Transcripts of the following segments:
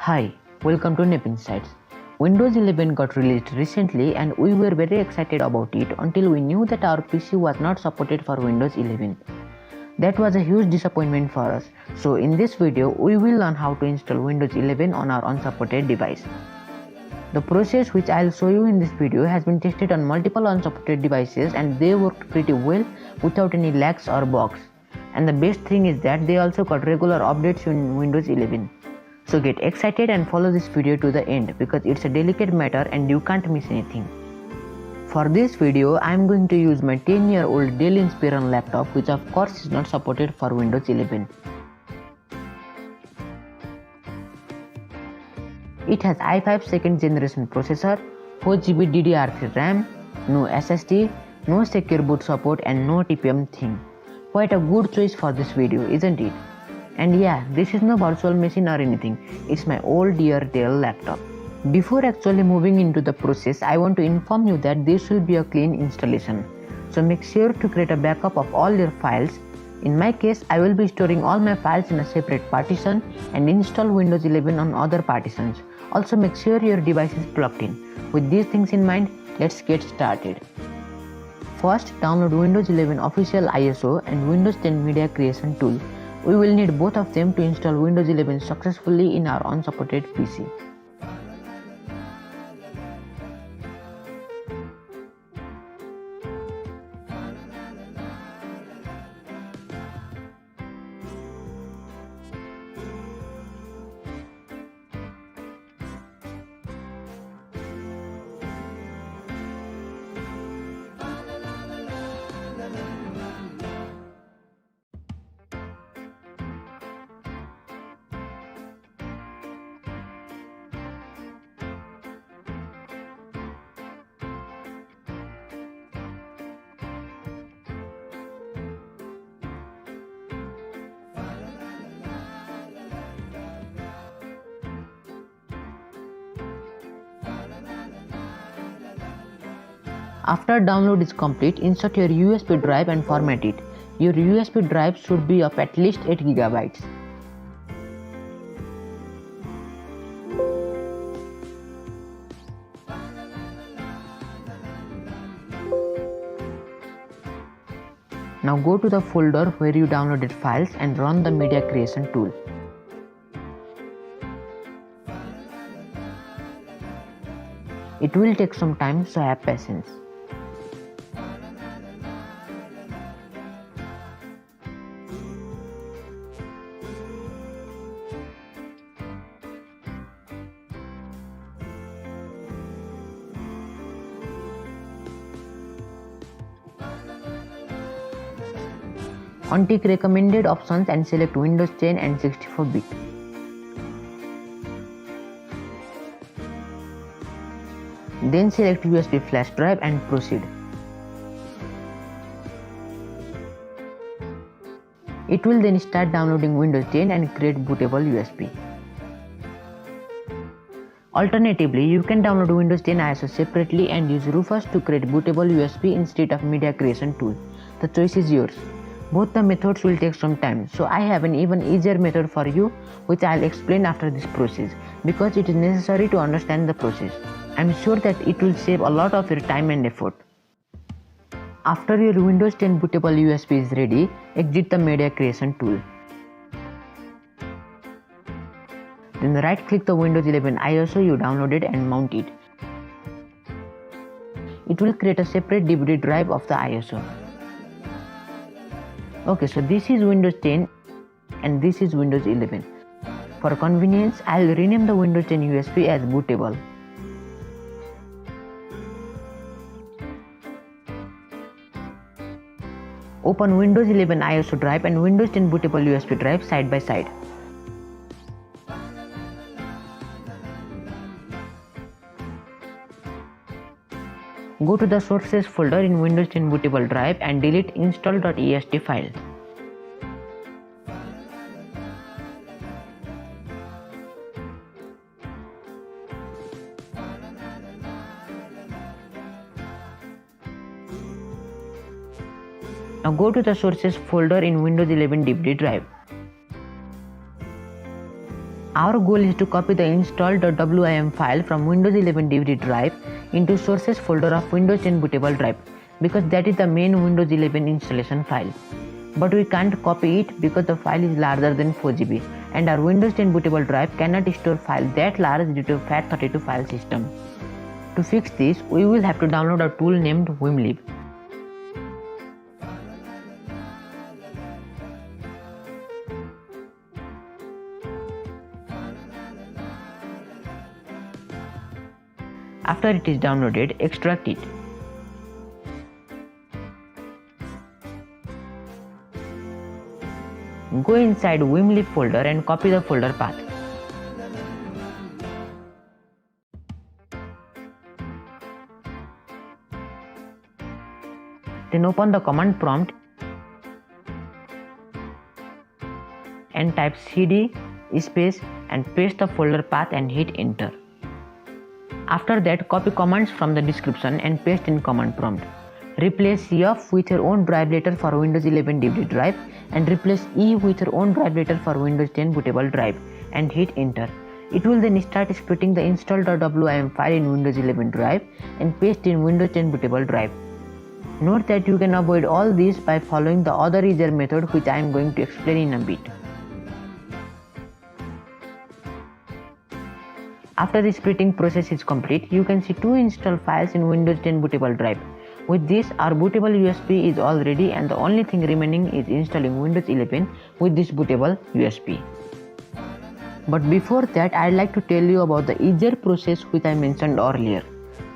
Hi, welcome to 𝗃 Insights. Windows 11 got released recently and we were very excited about it until we knew that our PC was not supported for Windows 11. That was a huge disappointment for us. So in this video, we will learn how to install Windows 11 on our unsupported device. The process which I'll show you in this video has been tested on multiple unsupported devices and they worked pretty well without any lags or bugs. And the best thing is that they also got regular updates in Windows 11. So get excited and follow this video to the end because it's a delicate matter and you can't miss anything. For this video, I am going to use my 10-year-old Dell Inspiron laptop, which of course is not supported for Windows 11. It has i5 second generation processor, 4GB DDR3 RAM, no SSD, no Secure Boot support and no TPM thing. Quite a good choice for this video, isn't it? And yeah, this is no virtual machine or anything, it's my old dear Dell laptop. Before actually moving into the process, I want to inform you that this will be a clean installation. So make sure to create a backup of all your files. In my case, I will be storing all my files in a separate partition and install Windows 11 on other partitions. Also make sure your device is plugged in. With these things in mind, let's get started. First, download Windows 11 official ISO and Windows 10 media creation tool. We will need both of them to install Windows 11 successfully in our unsupported PC. After download is complete, insert your USB drive and format it. Your USB drive should be of at least 8 GB. Now go to the folder where you downloaded files and run the media creation tool. It will take some time, so have patience. Untick recommended options and select Windows 10 and 64-bit. Then select USB flash drive and proceed. It will then start downloading Windows 10 and create bootable USB. Alternatively, you can download Windows 10 ISO separately and use Rufus to create bootable USB instead of media creation tool. The choice is yours. Both the methods will take some time, so I have an even easier method for you which I'll explain after this process because it is necessary to understand the process. I'm sure that it will save a lot of your time and effort. After your Windows 10 bootable USB is ready, exit the media creation tool. Then right click the Windows 11 ISO you downloaded and mount it. It will create a separate DVD drive of the ISO. Okay, so this is Windows 10 and this is Windows 11. For convenience, I'll rename the Windows 10 USB as bootable. Open Windows 11 ISO drive and Windows 10 bootable USB drive side by side. Go to the sources folder in Windows 10 bootable drive and delete install.ext file. Now go to the sources folder in Windows 11 DVD drive. Our goal is to copy the install.wim file from Windows 11 DVD drive into sources folder of Windows 10 bootable drive, because that is the main Windows 11 installation file. But we can't copy it because the file is larger than 4 GB and our Windows 10 bootable drive cannot store file that large due to FAT32 file system. To fix this, we will have to download a tool named wimlib. After it is downloaded, extract it. Go inside wimlib folder and copy the folder path. Then open the command prompt and type cd space and paste the folder path and hit enter. After that, copy commands from the description and paste in command prompt. Replace F with your own drive letter for Windows 11 DVD drive and replace E with your own drive letter for Windows 10 bootable drive and hit enter. It will then start splitting the install.wim file in Windows 11 drive and paste in Windows 10 bootable drive. Note that you can avoid all this by following the other easier method, which I am going to explain in a bit. After the splitting process is complete, you can see 2 installed files in Windows 10 bootable drive. With this, our bootable USB is all ready and the only thing remaining is installing Windows 11 with this bootable USB. But before that, I'd like to tell you about the easier process which I mentioned earlier.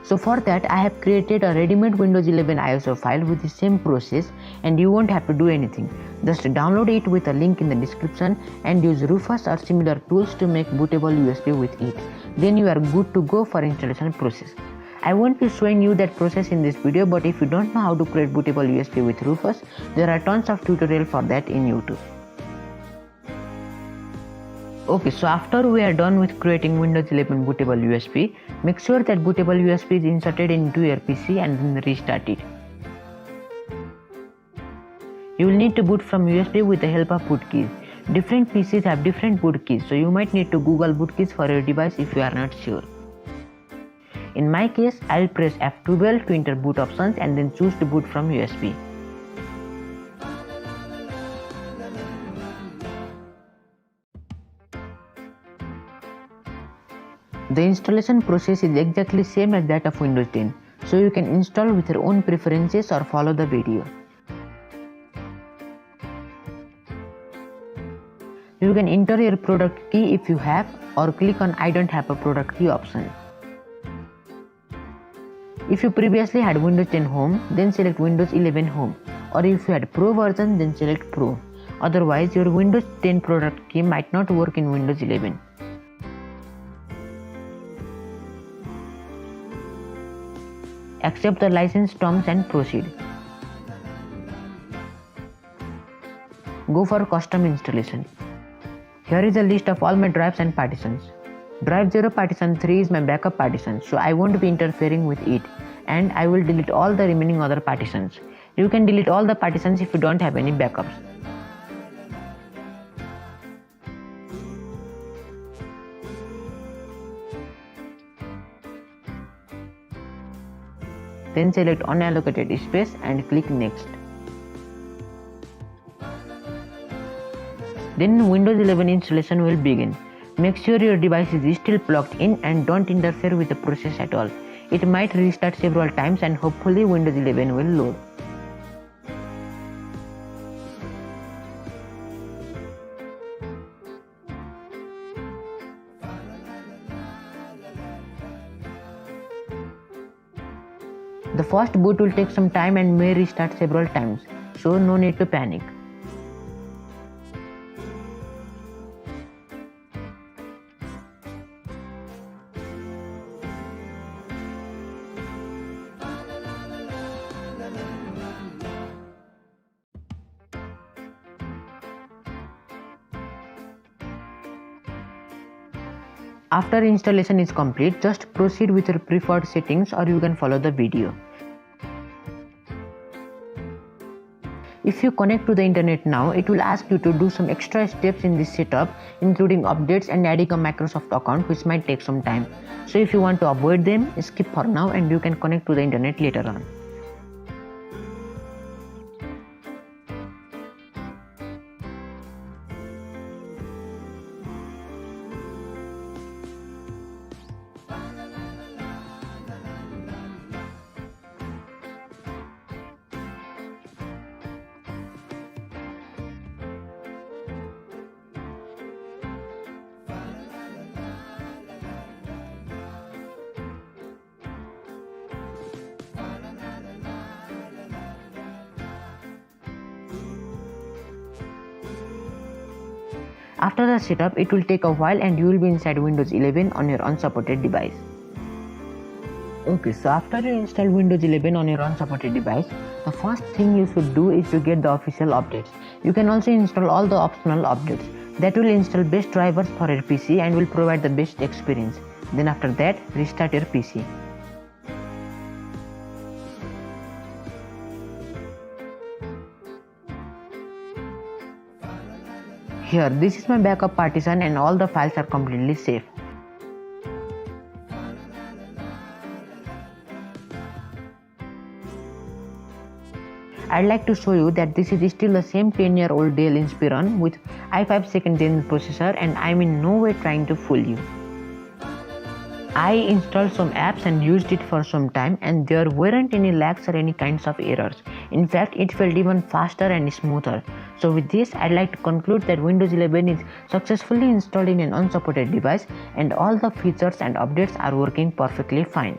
So for that, I have created a ready-made Windows 11 ISO file with the same process and you won't have to do anything. Just download it with a link in the description and use Rufus or similar tools to make bootable USB with it. Then you are good to go for installation process. I won't be showing you that process in this video, but if you don't know how to create bootable USB with Rufus, there are tons of tutorials for that in YouTube. Okay, so after we are done with creating Windows 11 bootable USB, make sure that bootable USB is inserted into your PC and then restart it. You will need to boot from USB with the help of boot keys. Different PCs have different boot keys, so you might need to Google boot keys for your device if you are not sure. In my case, I will press F12 to enter boot options and then choose to boot from USB. The installation process is exactly same as that of Windows 10, so you can install with your own preferences or follow the video. You can enter your product key if you have, or click on I don't have a product key option. If you previously had Windows 10 Home, then select Windows 11 Home, or if you had Pro version, then select Pro. Otherwise, your Windows 10 product key might not work in Windows 11. Accept the license terms and proceed. Go for custom installation. Here is a list of all my drives and partitions. Drive 0 partition 3 is my backup partition, so I won't be interfering with it, and I will delete all the remaining other partitions. You can delete all the partitions if you don't have any backups. Then select unallocated space and click next. Then Windows 11 installation will begin. Make sure your device is still plugged in and don't interfere with the process at all. It might restart several times and hopefully Windows 11 will load. The first boot will take some time and may restart several times, so no need to panic. After installation is complete, just proceed with your preferred settings or you can follow the video. If you connect to the internet now, it will ask you to do some extra steps in this setup, including updates and adding a Microsoft account, which might take some time. So if you want to avoid them, skip for now and you can connect to the internet later on. After the setup, it will take a while and you will be inside Windows 11 on your unsupported device. Okay, so after you install Windows 11 on your unsupported device, the first thing you should do is to get the official updates. You can also install all the optional updates that will install best drivers for your PC and will provide the best experience. Then after that, restart your PC. Here, this is my backup partition and all the files are completely safe. I'd like to show you that this is still the same 10-year-old Dell Inspiron with i5 2nd gen processor, and I'm in no way trying to fool you. I installed some apps and used it for some time and there weren't any lags or any kinds of errors. In fact, it felt even faster and smoother. So with this, I'd like to conclude that Windows 11 is successfully installed in an unsupported device and all the features and updates are working perfectly fine.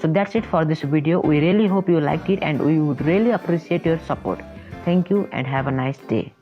So that's it for this video. We really hope you liked it and we would really appreciate your support. Thank you and have a nice day.